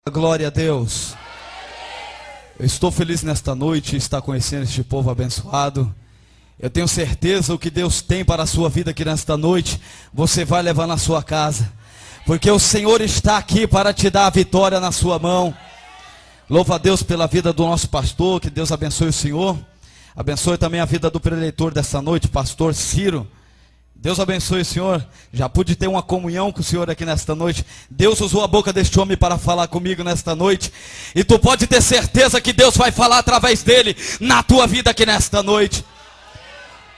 Glória a Deus. Eu estou feliz nesta noite, estar conhecendo este povo abençoado. Eu tenho certeza o que Deus tem para a sua vida aqui nesta noite, você vai levar na sua casa, porque o Senhor está aqui para te dar a vitória na sua mão. Louva a Deus pela vida do nosso pastor, que Deus abençoe o Senhor. Abençoe também a vida do preletor desta noite, pastor Ciro. Deus abençoe o Senhor. Já pude ter uma comunhão com o Senhor aqui nesta noite. Deus usou a boca deste homem para falar comigo nesta noite. E tu pode ter certeza que Deus vai falar através dele na tua vida aqui nesta noite.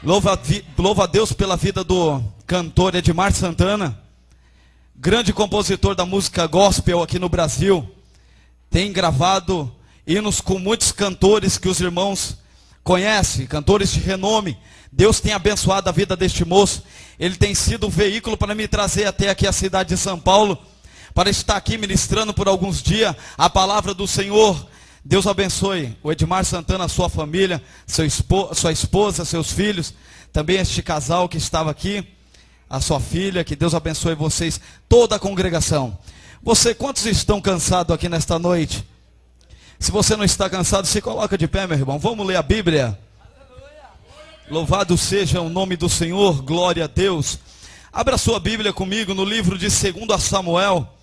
Louva a Deus pela vida do cantor Edmar Santana, grande compositor da música gospel aqui no Brasil. Tem gravado hinos com muitos cantores que os irmãos conhecem, cantores de renome. Deus tem abençoado a vida deste moço. Ele tem sido o veículo para me trazer até aqui a cidade de São Paulo, para estar aqui ministrando por alguns dias a palavra do Senhor. Deus abençoe o Edmar Santana, sua família, sua esposa, seus filhos, também este casal que estava aqui, a sua filha. Que Deus abençoe vocês, toda a congregação. Quantos estão cansados aqui nesta noite? Se você não está cansado, se coloca de pé, meu irmão. Vamos ler a Bíblia. Louvado seja o nome do Senhor, glória a Deus. Abra sua Bíblia comigo no livro de 2 Samuel,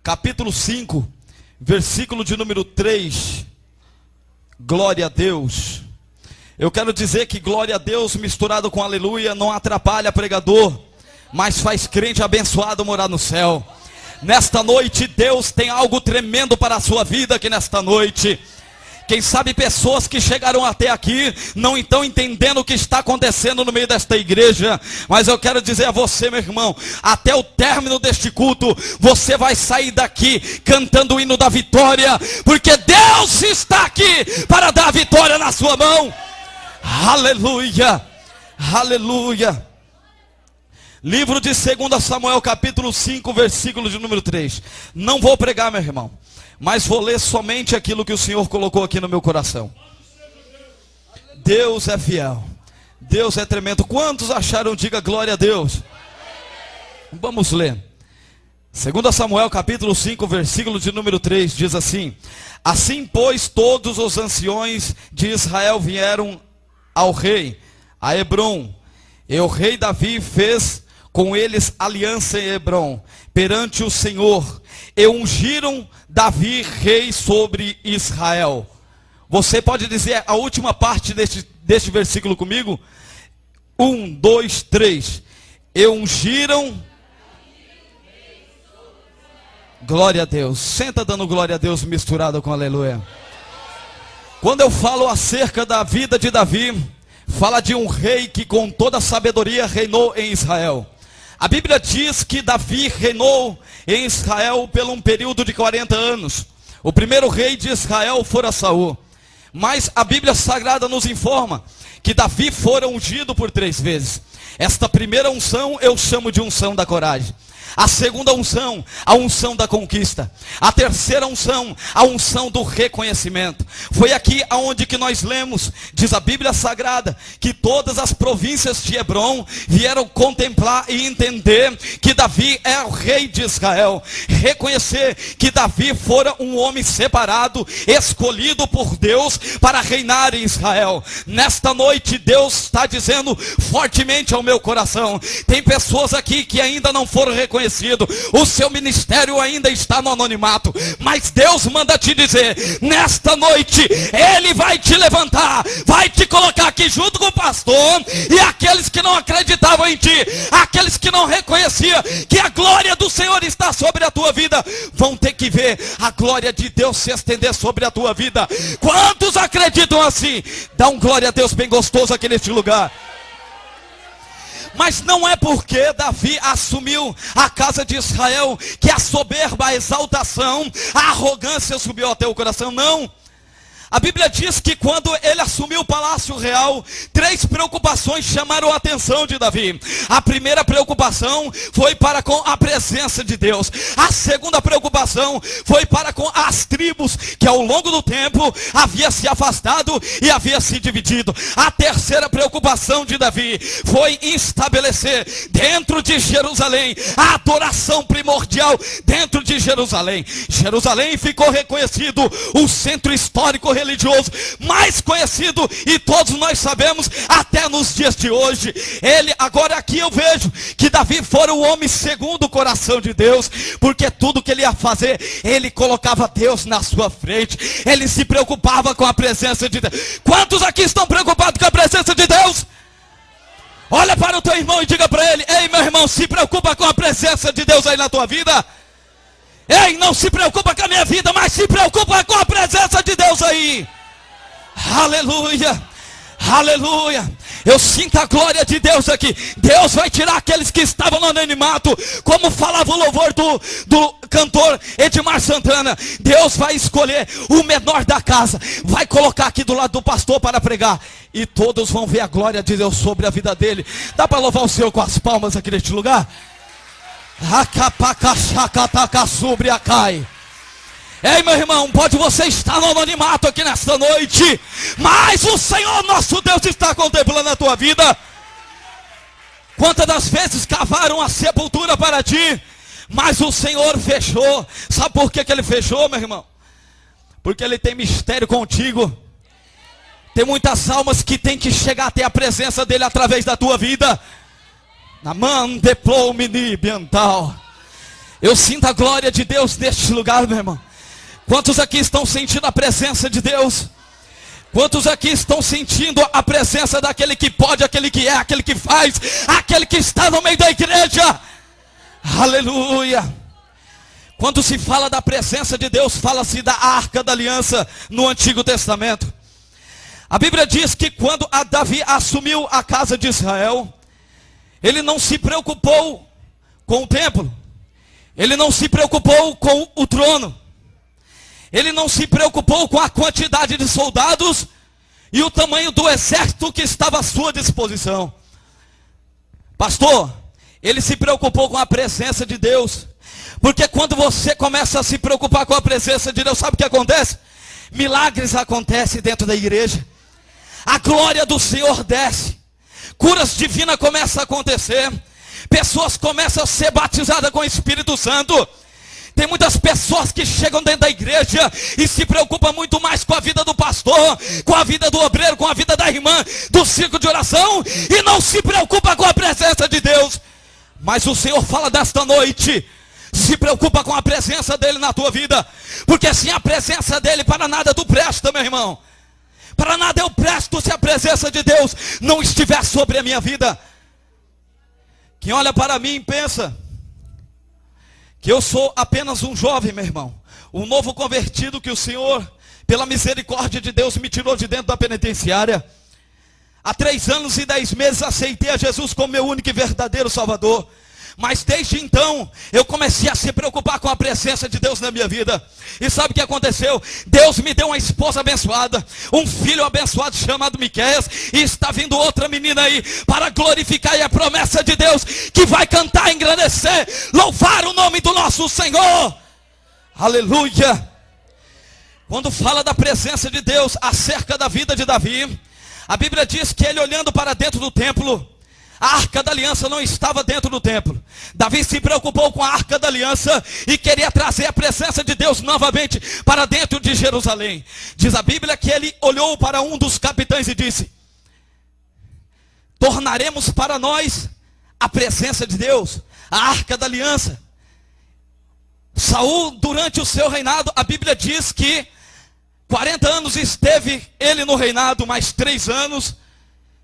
capítulo 5, versículo de número 3. Glória a Deus. Eu quero dizer que glória a Deus misturado com aleluia não atrapalha pregador, mas faz crente abençoado morar no céu. Nesta noite Deus tem algo tremendo para a sua vida aqui nesta noite. Quem sabe pessoas que chegaram até aqui não estão entendendo o que está acontecendo no meio desta igreja. Mas eu quero dizer a você, meu irmão, até o término deste culto, você vai sair daqui cantando o hino da vitória, porque Deus está aqui para dar a vitória na sua mão. Aleluia, aleluia. Livro de 2 Samuel, capítulo 5, versículo de número 3. Não vou pregar, meu irmão, mas vou ler somente aquilo que o Senhor colocou aqui no meu coração. Deus é fiel, Deus é tremendo. Quantos acharam? Diga glória a Deus. Vamos ler 2 Samuel capítulo 5, versículo de número 3, diz assim: Assim pois todos os anciões de Israel vieram ao rei, a Hebrom, e o rei Davi fez com eles aliança em Hebrom, perante o Senhor, e ungiram Davi rei sobre Israel. Você pode dizer a última parte deste versículo comigo? 1, 2, 3. E ungiram. Glória a Deus. Senta dando glória a Deus misturado com aleluia. Quando eu falo acerca da vida de Davi, fala de um rei que com toda a sabedoria reinou em Israel. A Bíblia diz que Davi reinou em Israel por um período de 40 anos. O primeiro rei de Israel fora Saul. Mas a Bíblia Sagrada nos informa que Davi fora ungido por 3 vezes. Esta primeira unção eu chamo de unção da coragem. A segunda unção, a unção da conquista. A terceira unção, a unção do reconhecimento. Foi aqui aonde que nós lemos, diz a Bíblia Sagrada, que todas as províncias de Hebrom vieram contemplar e entender que Davi é o rei de Israel. Reconhecer que Davi fora um homem separado, escolhido por Deus para reinar em Israel. Nesta noite Deus está dizendo fortemente ao meu coração: tem pessoas aqui que ainda não foram reconhecidas. O seu ministério ainda está no anonimato, mas Deus manda te dizer, nesta noite Ele vai te levantar, vai te colocar aqui junto com o pastor e aqueles que não acreditavam em ti, aqueles que não reconheciam que a glória do Senhor está sobre a tua vida, vão ter que ver a glória de Deus se estender sobre a tua vida. Quantos acreditam assim? Dá um glória a Deus bem gostoso aqui neste lugar. Mas não é porque Davi assumiu a casa de Israel que a soberba, a exaltação, a arrogância subiu até o coração, não. A Bíblia diz que quando ele assumiu o palácio real, 3 preocupações chamaram a atenção de Davi. A primeira preocupação foi para com a presença de Deus. A segunda preocupação foi para com as tribos tribos que ao longo do tempo havia se afastado e havia se dividido. A terceira preocupação de Davi foi estabelecer dentro de Jerusalém a adoração primordial dentro de Jerusalém. Jerusalém ficou reconhecido o centro histórico religioso mais conhecido, e todos nós sabemos até nos dias de hoje. Agora aqui eu vejo que Davi fora o homem segundo o coração de Deus, porque tudo que ele ia fazer, ele colocava Deus na sua frente, ele se preocupava com a presença de Deus. Quantos aqui estão preocupados com a presença de Deus? Olha para o teu irmão e diga para ele: ei, meu irmão, se preocupa com a presença de Deus aí na tua vida. Ei, não se preocupa com a minha vida, mas se preocupa com a presença de Deus aí. Aleluia, aleluia. Eu sinto a glória de Deus aqui. Deus vai tirar aqueles que estavam no anonimato, como falava o louvor do cantor Edmar Santana. Deus vai escolher o menor da casa, vai colocar aqui do lado do pastor para pregar, e todos vão ver a glória de Deus sobre a vida dele. Dá para louvar o Senhor com as palmas aqui neste lugar? Ei, meu irmão, pode você estar no anonimato aqui nesta noite, mas o Senhor nosso Deus está contemplando a tua vida. Quantas das vezes cavaram a sepultura para ti, mas o Senhor fechou. Sabe por que ele fechou, meu irmão? Porque Ele tem mistério contigo. Tem muitas almas que tem que chegar até a presença dEle através da tua vida. Eu sinto a glória de Deus neste lugar, meu irmão. Quantos aqui estão sentindo a presença de Deus? Quantos aqui estão sentindo a presença daquele que pode, aquele que é, aquele que faz, aquele que está no meio da igreja? Aleluia. Quando se fala da presença de Deus, fala-se da Arca da Aliança no Antigo Testamento. A Bíblia diz que quando Davi assumiu a casa de Israel, ele não se preocupou com o templo, ele não se preocupou com o trono, ele não se preocupou com a quantidade de soldados e o tamanho do exército que estava à sua disposição. Pastor, ele se preocupou com a presença de Deus, porque quando você começa a se preocupar com a presença de Deus, sabe o que acontece? Milagres acontecem dentro da igreja, a glória do Senhor desce, curas divinas começam a acontecer, pessoas começam a ser batizadas com o Espírito Santo. Tem muitas pessoas que chegam dentro da igreja e se preocupam muito mais com a vida do pastor, com a vida do obreiro, com a vida da irmã, do círculo de oração, e não se preocupa com a presença de Deus. Mas o Senhor fala desta noite: se preocupa com a presença dEle na tua vida, porque sem a presença dEle para nada tu presta, meu irmão. Para nada eu presto se a presença de Deus não estiver sobre a minha vida. Quem olha para mim e pensa que eu sou apenas um jovem, meu irmão, um novo convertido que o Senhor, pela misericórdia de Deus, me tirou de dentro da penitenciária. Há 3 anos e 10 meses aceitei a Jesus como meu único e verdadeiro Salvador. Mas desde então, eu comecei a se preocupar com a presença de Deus na minha vida. E sabe o que aconteceu? Deus me deu uma esposa abençoada, um filho abençoado chamado Miqueias, e está vindo outra menina aí para glorificar, e a promessa de Deus que vai cantar, engrandecer, louvar o nome do nosso Senhor. Aleluia. Quando fala da presença de Deus acerca da vida de Davi, a Bíblia diz que ele, olhando para dentro do templo, a Arca da Aliança não estava dentro do templo. Davi se preocupou com a Arca da Aliança e queria trazer a presença de Deus novamente para dentro de Jerusalém. Diz a Bíblia que ele olhou para um dos capitães e disse: tornaremos para nós a presença de Deus, a Arca da Aliança. Saul, durante o seu reinado, a Bíblia diz que 40 anos esteve ele no reinado, mais 3 anos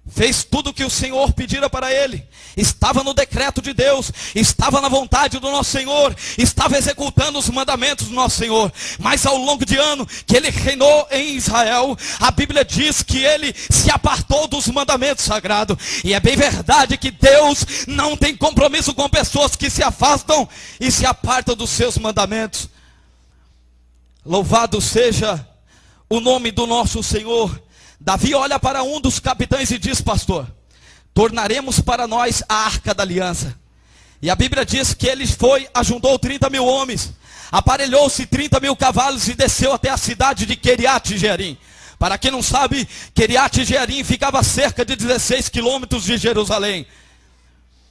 fez tudo o que o Senhor pedira para ele. Estava no decreto de Deus, estava na vontade do nosso Senhor, estava executando os mandamentos do nosso Senhor. Mas ao longo de ano que ele reinou em Israel, a Bíblia diz que ele se apartou dos mandamentos sagrados. E é bem verdade que Deus não tem compromisso com pessoas que se afastam e se apartam dos seus mandamentos. Louvado seja o nome do nosso Senhor. Davi olha para um dos capitães e diz: pastor, tornaremos para nós a Arca da Aliança. E a Bíblia diz que ele foi, ajuntou 30 mil homens, aparelhou-se 30.000 cavalos e desceu até a cidade de Queriate Jearim. Para quem não sabe, Queriate Jearim ficava a cerca de 16 quilômetros de Jerusalém.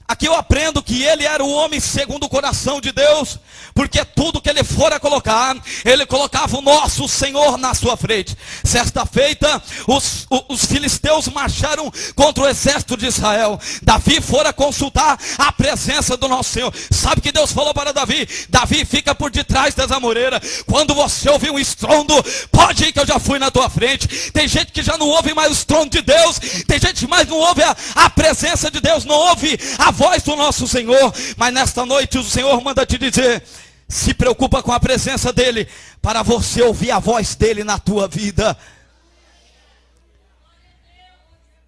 Aqui eu aprendo que ele era o homem segundo o coração de Deus, porque tudo que ele fora colocar, ele colocava o nosso Senhor na sua frente. Certa feita, os filisteus marcharam contra o exército de Israel. Davi fora consultar a presença do nosso Senhor. Sabe que Deus falou para Davi? Davi, fica por detrás das amoreiras. Quando você ouvir um estrondo, pode ir que eu já fui na tua frente. Tem gente que já não ouve mais o estrondo de Deus. Tem gente que mais não ouve a presença de Deus, não ouve a voz do nosso Senhor. Mas nesta noite o Senhor manda te dizer: se preocupa com a presença dele, para você ouvir a voz dele na tua vida.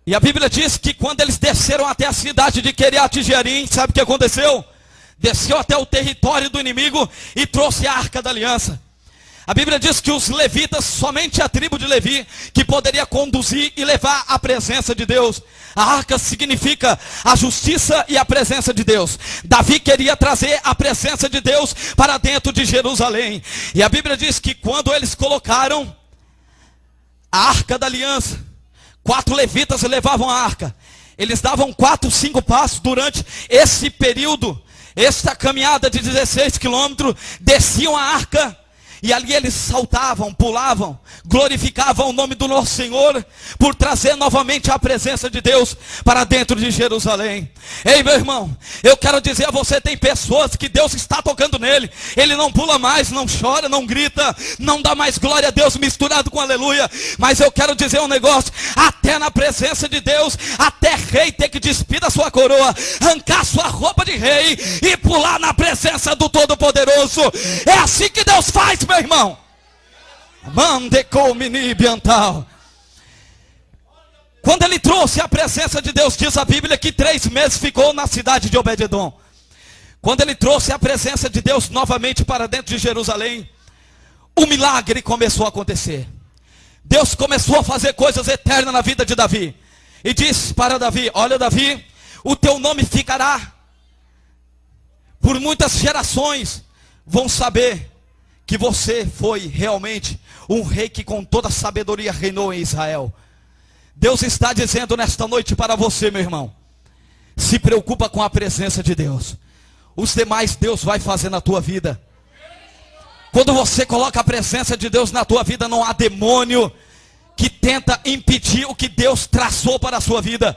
E a Bíblia diz que quando eles desceram até a cidade de Queriate Jearim, sabe o que aconteceu? Desceu até o território do inimigo e trouxe a arca da aliança. A Bíblia diz que os levitas, somente a tribo de Levi, que poderia conduzir e levar a presença de Deus. A arca significa a justiça e a presença de Deus. Davi queria trazer a presença de Deus para dentro de Jerusalém. E a Bíblia diz que quando eles colocaram a arca da aliança, 4 levitas levavam a arca. Eles davam 4, 5 passos durante esse período, esta caminhada de 16 quilômetros, desciam a arca. E ali eles saltavam, pulavam, glorificavam o nome do nosso Senhor, por trazer novamente a presença de Deus para dentro de Jerusalém. Ei, meu irmão, eu quero dizer a você, tem pessoas que Deus está tocando nele. Ele não pula mais, não chora, não grita, não dá mais glória a Deus misturado com aleluia. Mas eu quero dizer um negócio: até na presença de Deus, até rei ter que despir da sua coroa, arrancar sua roupa de rei e pular na presença do Todo-Poderoso. É assim que Deus faz, meu irmão. Quando ele trouxe a presença de Deus, diz a Bíblia que 3 meses ficou na cidade de Obed-edom. Quando ele trouxe a presença de Deus novamente para dentro de Jerusalém, o milagre começou a acontecer. Deus começou a fazer coisas eternas na vida de Davi. E disse para Davi: olha, Davi, o teu nome ficará, por muitas gerações vão saber que você foi realmente um rei que com toda sabedoria reinou em Israel. Deus está dizendo nesta noite para você, meu irmão: se preocupa com a presença de Deus. Os demais Deus vai fazer na tua vida. Quando você coloca a presença de Deus na tua vida, não há demônio que tenta impedir o que Deus traçou para a sua vida.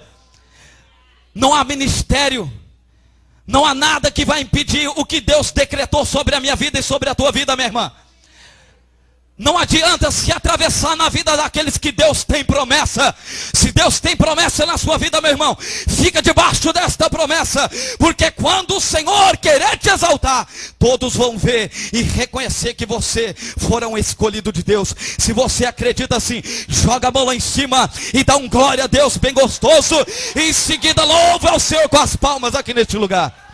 Não há ministério, não há nada que vai impedir o que Deus decretou sobre a minha vida e sobre a tua vida, minha irmã. Não adianta se atravessar na vida daqueles que Deus tem promessa. Se Deus tem promessa na sua vida, meu irmão, fica debaixo desta promessa. Porque quando o Senhor querer te exaltar, todos vão ver e reconhecer que você foi um escolhido de Deus. Se você acredita assim, joga a mão lá em cima e dá um glória a Deus bem gostoso. E em seguida louva ao Senhor com as palmas aqui neste lugar.